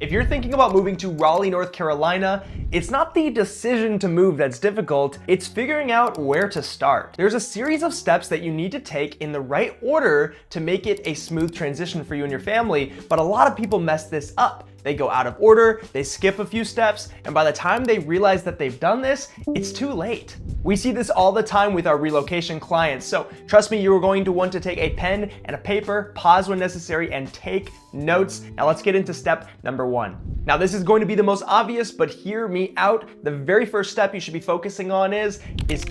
If you're thinking about moving to Raleigh, North Carolina, it's not the decision to move that's difficult, it's figuring out where to start. There's a series of steps that you need to take in the right order to make it a smooth transition for you and your family, but a lot of people mess this up. They go out of order, they skip a few steps, and by the time they realize that they've done this, it's too late. We see this all the time with our relocation clients, so trust me, you are going to want to take a pen and a paper, pause when necessary, and take notes. Now let's get into step number 1. Now this is going to be the most obvious, but hear me out. The very first step you should be focusing on is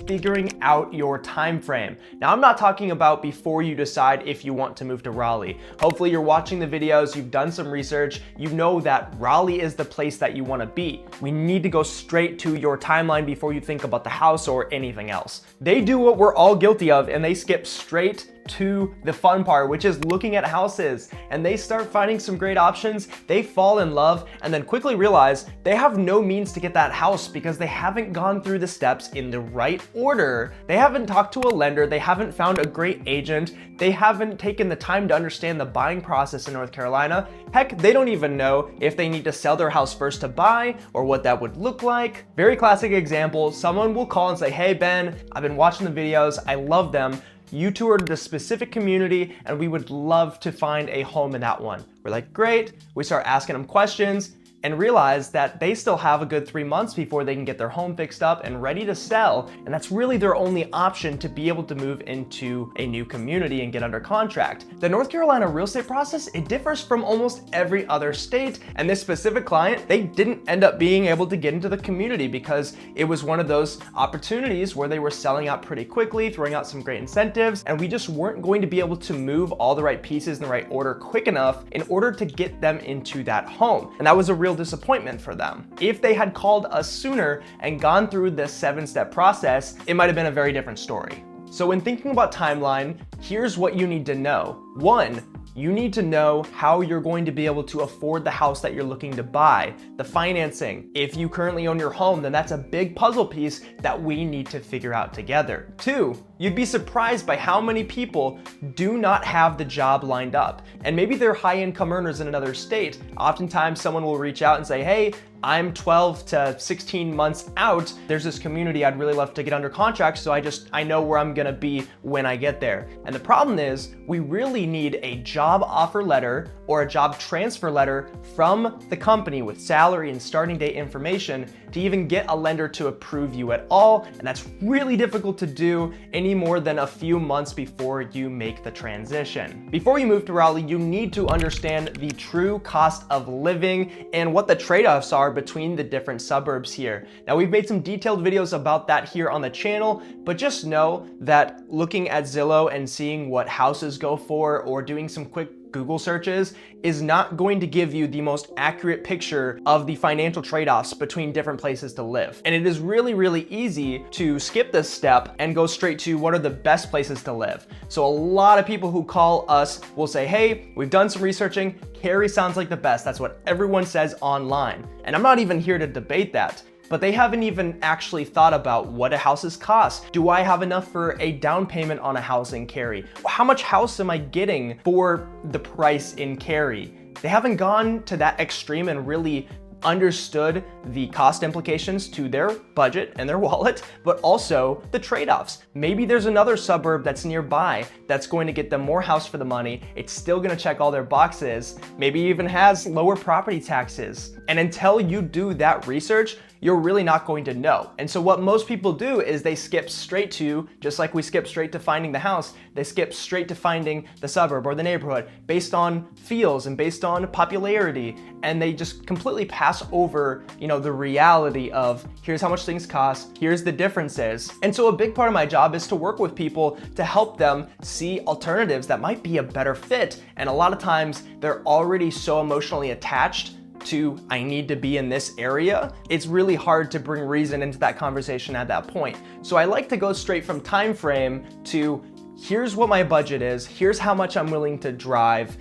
figuring out your time frame. Now I'm not talking about before you decide if you want to move to Raleigh. Hopefully you're watching the videos, you've done some research, you know that Raleigh is the place that you want to be. We need to go straight to your timeline before you think about the house or anything else. They do what we're all guilty of and they skip straight to the fun part, which is looking at houses, and they start finding some great options, they fall in love, and then quickly realize they have no means to get that house because they haven't gone through the steps in the right order. They haven't talked to a lender, they haven't found a great agent, they haven't taken the time to understand the buying process in North Carolina. Heck, they don't even know if they need to sell their house first to buy or what that would look like. Very classic example, someone will call and say, "Hey Ben, I've been watching the videos, I love them. You toured the specific community and we would love to find a home in that one." We're like, great. We start asking them questions and realize that they still have a good 3 months before they can get their home fixed up and ready to sell. And that's really their only option to be able to move into a new community and get under contract. The North Carolina real estate process, it differs from almost every other state. And this specific client, they didn't end up being able to get into the community because it was one of those opportunities where they were selling out pretty quickly, throwing out some great incentives, and we just weren't going to be able to move all the right pieces in the right order quick enough in order to get them into that home. And that was a real disappointment for them. If they had called us sooner and gone through this 7-step process, it might have been a very different story. So when thinking about timeline, here's what you need to know. 1, you need to know how you're going to be able to afford the house that you're looking to buy, the financing. If you currently own your home, then that's a big puzzle piece that we need to figure out together. 2, you'd be surprised by how many people do not have the job lined up. And maybe they're high income earners in another state. Oftentimes someone will reach out and say, "Hey, I'm 12 to 16 months out. There's this community I'd really love to get under contract, so I know where I'm gonna be when I get there." And the problem is, we really need a job offer letter or a job transfer letter from the company with salary and starting date information to even get a lender to approve you at all. And that's really difficult to do any more than a few months before you make the transition. Before you move to Raleigh, you need to understand the true cost of living and what the trade-offs are between the different suburbs here. Now, we've made some detailed videos about that here on the channel, but just know that looking at Zillow and seeing what houses go for or doing some quick Google searches is not going to give you the most accurate picture of the financial trade-offs between different places to live. And it is really, really easy to skip this step and go straight to what are the best places to live. So a lot of people who call us will say, "Hey, we've done some researching. Cary sounds like the best." That's what everyone says online. And I'm not even here to debate that. But they haven't even actually thought about what a houses cost. Do I have enough for a down payment on a house in Cary? How much house am I getting for the price in Cary? They haven't gone to that extreme and really understood the cost implications to their budget and their wallet, but also the trade-offs. Maybe there's another suburb that's nearby that's going to get them more house for the money. It's still gonna check all their boxes, maybe even has lower property taxes. And until you do that research, you're really not going to know. And so what most people do is they skip straight to, just like we skip straight to finding the house, they skip straight to finding the suburb or the neighborhood based on feels and based on popularity. And they just completely pass over, the reality of here's how much things cost, here's the differences. And so a big part of my job is to work with people to help them see alternatives that might be a better fit. And a lot of times they're already so emotionally attached to I need to be in this area, it's really hard to bring reason into that conversation at that point. So I like to go straight from time frame to here's what my budget is, here's how much I'm willing to drive,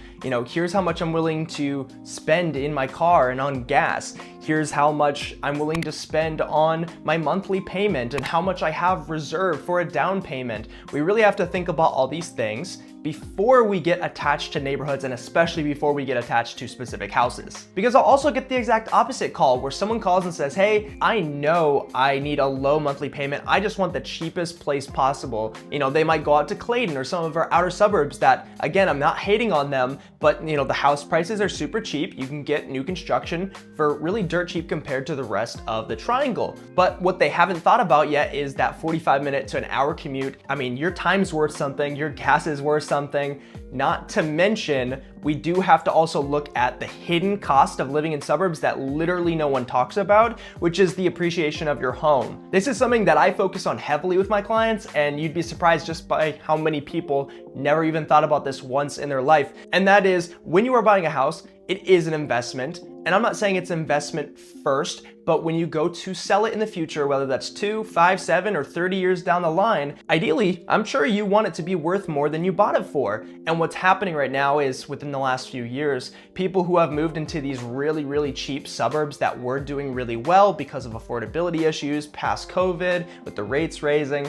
here's how much I'm willing to spend in my car and on gas, here's how much I'm willing to spend on my monthly payment and how much I have reserved for a down payment. We really have to think about all these things, before we get attached to neighborhoods, and especially before we get attached to specific houses. Because I'll also get the exact opposite call where someone calls and says, hey, I know I need a low monthly payment. I just want the cheapest place possible. You know, they might go out to Clayton or some of our outer suburbs that, again, I'm not hating on them, but you know, the house prices are super cheap. You can get new construction for really dirt cheap compared to the rest of the triangle. But what they haven't thought about yet is that 45-minute to an hour commute. I mean, your time's worth something, your gas is worth something. Not to mention, we do have to also look at the hidden cost of living in suburbs that literally no one talks about, which is the appreciation of your home. This is something that I focus on heavily with my clients, and you'd be surprised just by how many people never even thought about this once in their life. And that is, when you are buying a house, it is an investment. And I'm not saying it's investment first, but when you go to sell it in the future, whether that's 2, 5, 7, or 30 years down the line, ideally, I'm sure you want it to be worth more than you bought it for. And what's happening right now is within the last few years, people who have moved into these really, really cheap suburbs that were doing really well because of affordability issues past COVID, with the rates raising,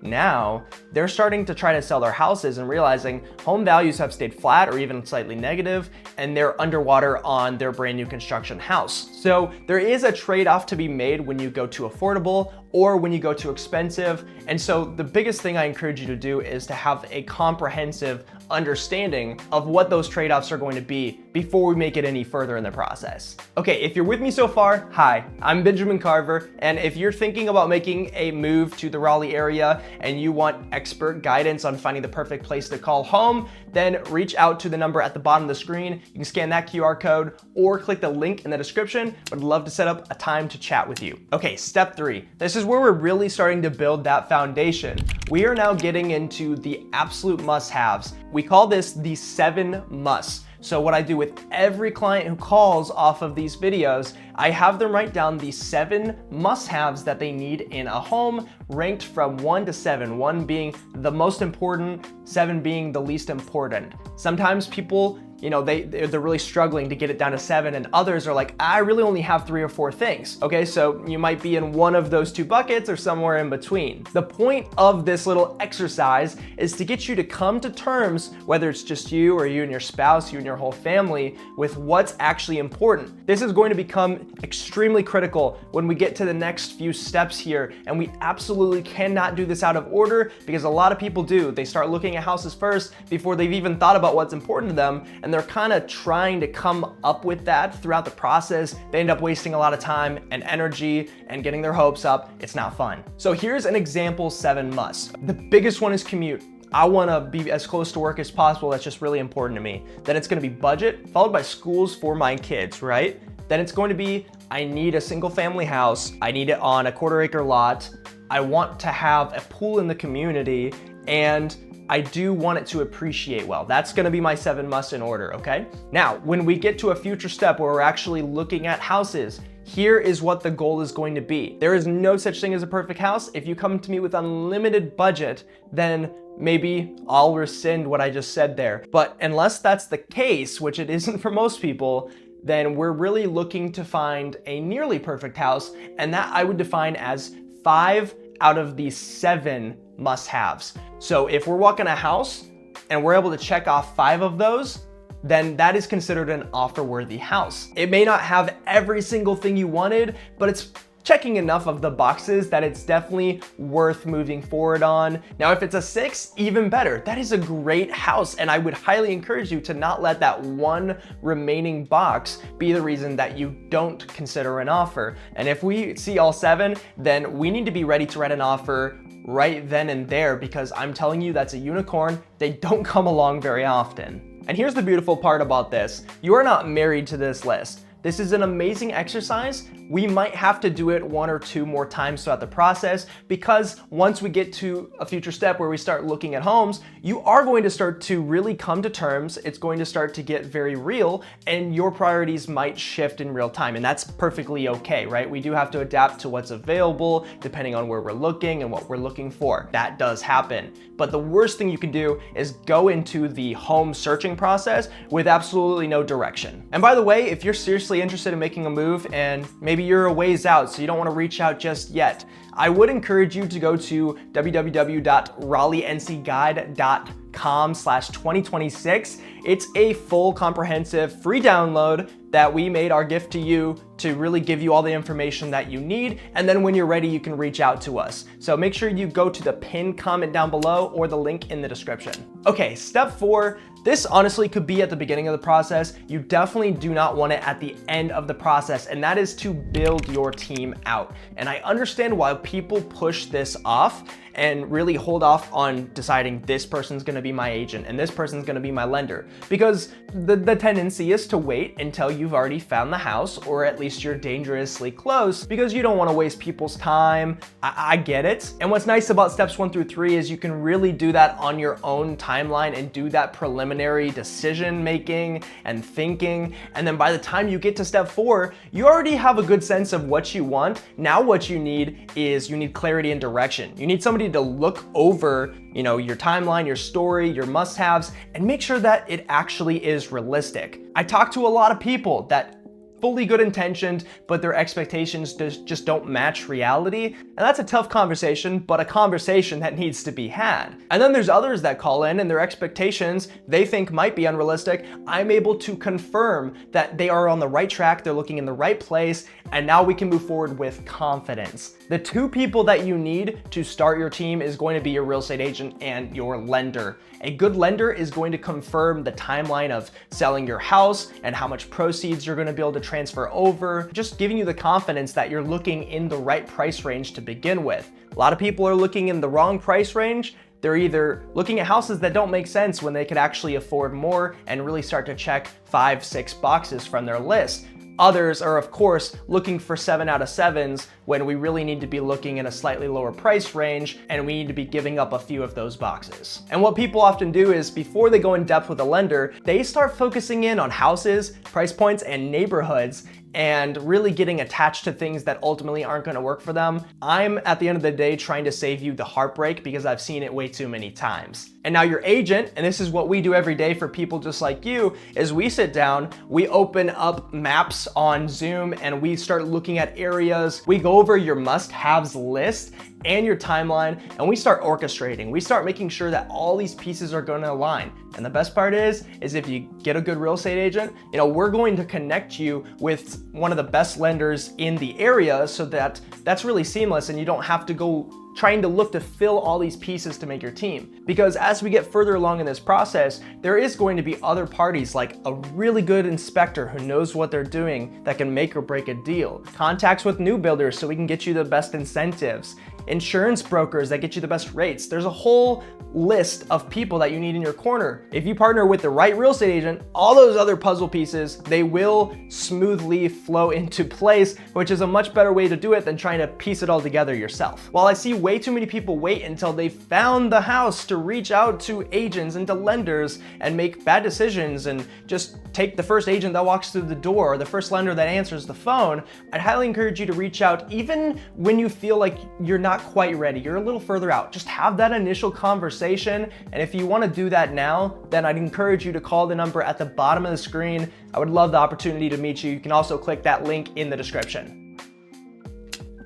now they're starting to try to sell their houses and realizing home values have stayed flat or even slightly negative, and they're underwater on their brand new construction house. So there is a trade-off to be made when you go to affordable or when you go to expensive. And so the biggest thing I encourage you to do is to have a comprehensive understanding of what those trade-offs are going to be before we make it any further in the process. Okay, if you're with me so far, hi, I'm Benjamin Carver, and if you're thinking about making a move to the Raleigh area and you want expert guidance on finding the perfect place to call home, then reach out to the number at the bottom of the screen. You can scan that QR code or click the link in the description. I'd love to set up a time to chat with you. Okay, step 3. This is where we're really starting to build that foundation. We are now getting into the absolute must-haves. We call this the 7 musts. So what I do with every client who calls off of these videos, I have them write down the 7 must-haves that they need in a home, ranked from 1 to 7, 1 being the most important, 7 being the least important. Sometimes people, you know, they're really struggling to get it down to 7, and others are like, I really only have 3 or 4 things. Okay, so you might be in one of those 2 buckets or somewhere in between. The point of this little exercise is to get you to come to terms, whether it's just you or you and your spouse, you and your whole family, with what's actually important. This is going to become extremely critical when we get to the next few steps here, and we absolutely cannot do this out of order, because a lot of people do. They start looking at houses first before they've even thought about what's important to them, and they're kind of trying to come up with that throughout the process. They end up wasting a lot of time and energy and getting their hopes up. It's not fun. So here's an example 7 musts. The biggest one is commute. I want to be as close to work as possible. That's just really important to me. Then it's going to be budget, followed by schools for my kids, right? Then it's going to be, I need a single family house. I need it on a 1/4 acre lot. I want to have a pool in the community, and I do want it to appreciate well. That's gonna be my 7 musts in order, okay? Now, when we get to a future step where we're actually looking at houses, here is what the goal is going to be. There is no such thing as a perfect house. If you come to me with unlimited budget, then maybe I'll rescind what I just said there. But unless that's the case, which it isn't for most people, then we're really looking to find a nearly perfect house, and that I would define as 5 out of the 7 must-haves. So if we're walking a house and we're able to check off 5 of those, then that is considered an offer-worthy house. It may not have every single thing you wanted, but it's checking enough of the boxes that it's definitely worth moving forward on. Now, if it's a 6, even better. That is a great house, and I would highly encourage you to not let that one remaining box be the reason that you don't consider an offer. And if we see all 7, then we need to be ready to write an offer right then and there, because I'm telling you, that's a unicorn. They don't come along very often. And here's the beautiful part about this. You are not married to this list. This is an amazing exercise. We might have to do it 1 or 2 more times throughout the process, because once we get to a future step where we start looking at homes, you are going to start to really come to terms. It's going to start to get very real, and your priorities might shift in real time, and that's perfectly okay, right? We do have to adapt to what's available depending on where we're looking and what we're looking for. That does happen. But the worst thing you can do is go into the home searching process with absolutely no direction. And by the way, if you're seriously interested in making a move and maybe you're a ways out, so you don't want to reach out just yet, I would encourage you to go to www.raleighncguide.com realestateagent.com/2026. It's a full comprehensive free download that we made our gift to you to really give you all the information that you need. And then when you're ready, you can reach out to us. So make sure you go to the pinned comment down below or the link in the description. Okay, step 4. This honestly could be at the beginning of the process. You definitely do not want it at the end of the process, and that is to build your team out. And I understand why people push this off and really hold off on deciding this person's gonna be my agent and this person's gonna be my lender, because the tendency is to wait until you've already found the house, or at least you're dangerously close, because you don't wanna waste people's time. I get it. And what's nice about steps 1 through 3 is you can really do that on your own timeline and do that preliminary decision making and thinking. And then by the time you get to step 4, you already have a good sense of what you want. Now what you need is clarity and direction. You need somebody to look over, your timeline, your story, your must-haves, and make sure that it actually is realistic. I talk to a lot of people that fully good intentioned, but their expectations just don't match reality. And that's a tough conversation, but a conversation that needs to be had. And then there's others that call in and their expectations they think might be unrealistic. I'm able to confirm that they are on the right track, they're looking in the right place, and now we can move forward with confidence. The 2 people that you need to start your team is going to be your real estate agent and your lender. A good lender is going to confirm the timeline of selling your house and how much proceeds you're going to be able to transfer over, just giving you the confidence that you're looking in the right price range to begin with. A lot of people are looking in the wrong price range. They're either looking at houses that don't make sense when they could actually afford more and really start to check 5, 6 boxes from their list. Others are, of course, looking for 7 out of 7s when we really need to be looking in a slightly lower price range, and we need to be giving up a few of those boxes. And what people often do is, before they go in depth with a lender, they start focusing in on houses, price points, and neighborhoods, and really getting attached to things that ultimately aren't going to work for them. I'm, at the end of the day, trying to save you the heartbreak because I've seen it way too many times. And now your agent, and this is what we do every day for people just like you, is we sit down, we open up maps on Zoom, and we start looking at areas. We go over your must-haves list and your timeline, and we start orchestrating. We start making sure that all these pieces are going to align. And the best part is if you get a good real estate agent, we're going to connect you with one of the best lenders in the area, so that that's really seamless and you don't have to go trying to look to fill all these pieces to make your team. Because as we get further along in this process, there is going to be other parties, like a really good inspector who knows what they're doing that can make or break a deal, contacts with new builders so we can get you the best incentives, insurance brokers that get you the best rates. There's a whole list of people that you need in your corner. If you partner with the right real estate agent, all those other puzzle pieces, they will smoothly flow into place, which is a much better way to do it than trying to piece it all together yourself. While I see way too many people wait until they found the house to reach out to agents and to lenders and make bad decisions and just take the first agent that walks through the door or the first lender that answers the phone, I'd highly encourage you to reach out even when you feel like you're not quite ready, you're a little further out. Just have that initial conversation. And if you want to do that now, then I'd encourage you to call the number at the bottom of the screen. I would love the opportunity to meet you. You can also click that link in the description.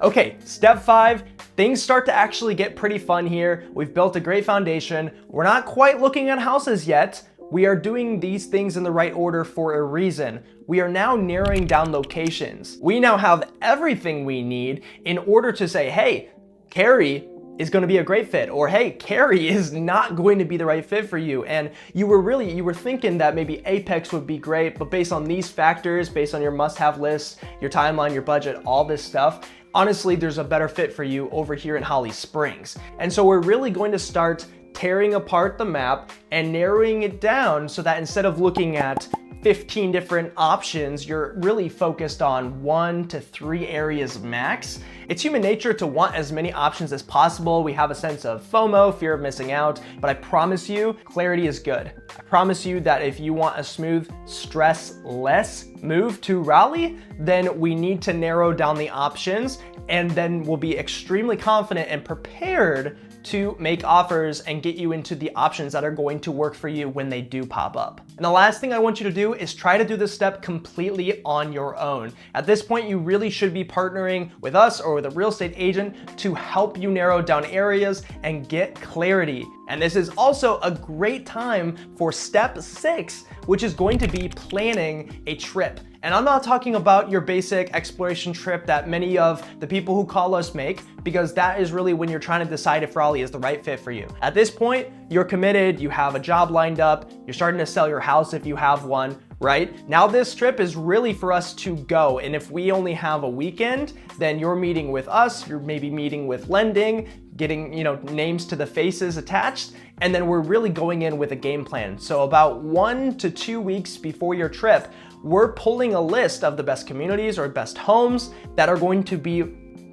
Okay, step 5. Things start to actually get pretty fun here. We've built a great foundation. We're not quite looking at houses yet. We are doing these things in the right order for a reason. We are now narrowing down locations. We now have everything we need in order to say, hey, Carrie is going to be a great fit, or hey, Carrie is not going to be the right fit for you. And you were thinking that maybe Apex would be great, but based on these factors, based on your must-have list, your timeline, your budget, all this stuff, honestly, there's a better fit for you over here in Holly Springs. And so we're really going to start tearing apart the map and narrowing it down so that instead of looking at 15 different options, you're really focused on 1 to 3 areas max. It's human nature to want as many options as possible. We have a sense of FOMO, fear of missing out, but I promise you, clarity is good. I promise you that if you want a smooth, stress-less move to Raleigh, then we need to narrow down the options, and then we'll be extremely confident and prepared to make offers and get you into the options that are going to work for you when they do pop up. And the last thing I want you to do is try to do this step completely on your own. At this point, you really should be partnering with us or with a real estate agent to help you narrow down areas and get clarity. And this is also a great time for step 6, which is going to be planning a trip. And I'm not talking about your basic exploration trip that many of the people who call us make, because that is really when you're trying to decide if Raleigh is the right fit for you. At this point, you're committed, you have a job lined up, you're starting to sell your house if you have one, right? Now this trip is really for us to go. And if we only have a weekend, then you're meeting with us, you're maybe meeting with lending, getting, names to the faces attached, and then we're really going in with a game plan. So about 1 to 2 weeks before your trip, we're pulling a list of the best communities or best homes that are going to be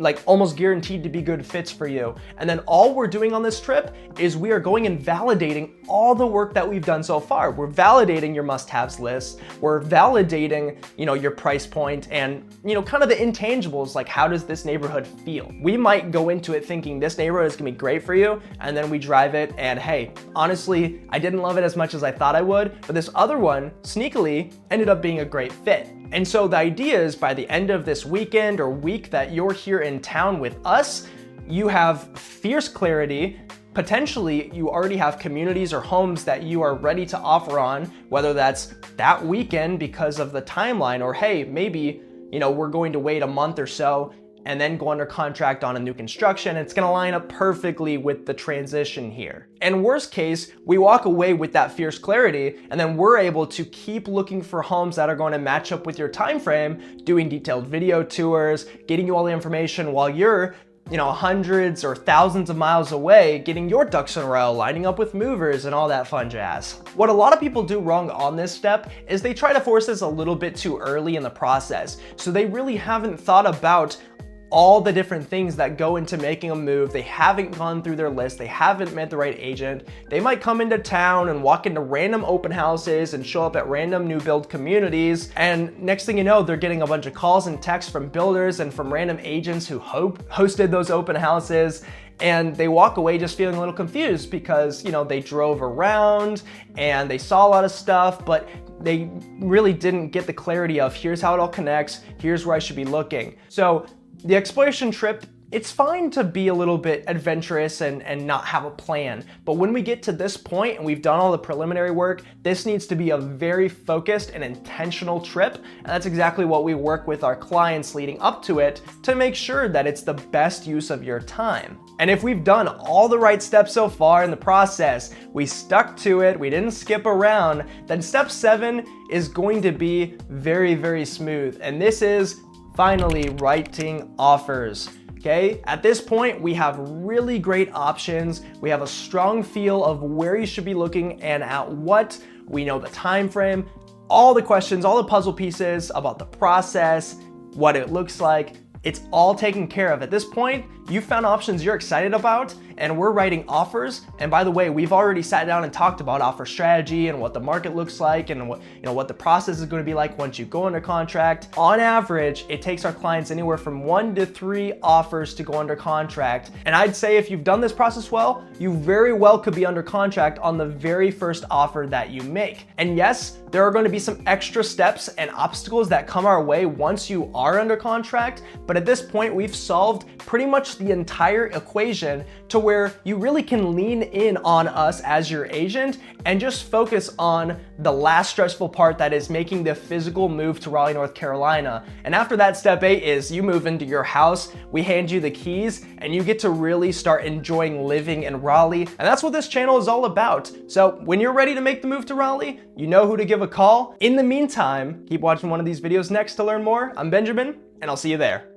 like almost guaranteed to be good fits for you. And then all we're doing on this trip is we are going and validating all the work that we've done so far. We're validating your must-haves list. We're validating, your price point and, kind of the intangibles, like how does this neighborhood feel? We might go into it thinking this neighborhood is gonna be great for you, and then we drive it and hey, honestly, I didn't love it as much as I thought I would, but this other one sneakily ended up being a great fit. And so the idea is by the end of this weekend or week that you're here in town with us, you have fierce clarity. Potentially, you already have communities or homes that you are ready to offer on, whether that's that weekend because of the timeline, or hey, maybe, we're going to wait a month or so and then go under contract on a new construction. It's gonna line up perfectly with the transition here. And worst case, we walk away with that fierce clarity, and then we're able to keep looking for homes that are going to match up with your time frame, doing detailed video tours, getting you all the information while you're hundreds or thousands of miles away, getting your ducks in a row, lining up with movers and all that fun jazz. What a lot of people do wrong on this step is they try to force this a little bit too early in the process. So they really haven't thought about all the different things that go into making a move. They haven't gone through their list. They haven't met the right agent. They might come into town and walk into random open houses and show up at random new build communities. And next thing you know, they're getting a bunch of calls and texts from builders and from random agents who hosted those open houses. And they walk away just feeling a little confused because, they drove around and they saw a lot of stuff, but they really didn't get the clarity of here's how it all connects, here's where I should be looking. So the exploration trip, it's fine to be a little bit adventurous and not have a plan. But when we get to this point and we've done all the preliminary work, this needs to be a very focused and intentional trip. And that's exactly what we work with our clients leading up to it to make sure that it's the best use of your time. And if we've done all the right steps so far in the process, we stuck to it, we didn't skip around, then step 7 is going to be very, very smooth. And this is finally writing offers. Okay, at this point, we have really great options. We have a strong feel of where you should be looking and at what. We know the time frame, all the questions, all the puzzle pieces about the process, what it looks like. It's all taken care of. At this point, you found options you're excited about, and we're writing offers. And by the way, we've already sat down and talked about offer strategy and what the market looks like and what the process is going to be like once you go under contract. On average, it takes our clients anywhere from 1 to 3 offers to go under contract. And I'd say if you've done this process well, you very well could be under contract on the very first offer that you make. And yes, there are going to be some extra steps and obstacles that come our way once you are under contract. But at this point, we've solved pretty much the entire equation to where you really can lean in on us as your agent and just focus on the last stressful part, that is making the physical move to Raleigh, North Carolina. And after that, step 8 is you move into your house, we hand you the keys, and you get to really start enjoying living in Raleigh. And that's what this channel is all about. So when you're ready to make the move to Raleigh, you know who to give a call. In the meantime, keep watching one of these videos next to learn more. I'm Benjamin, and I'll see you there.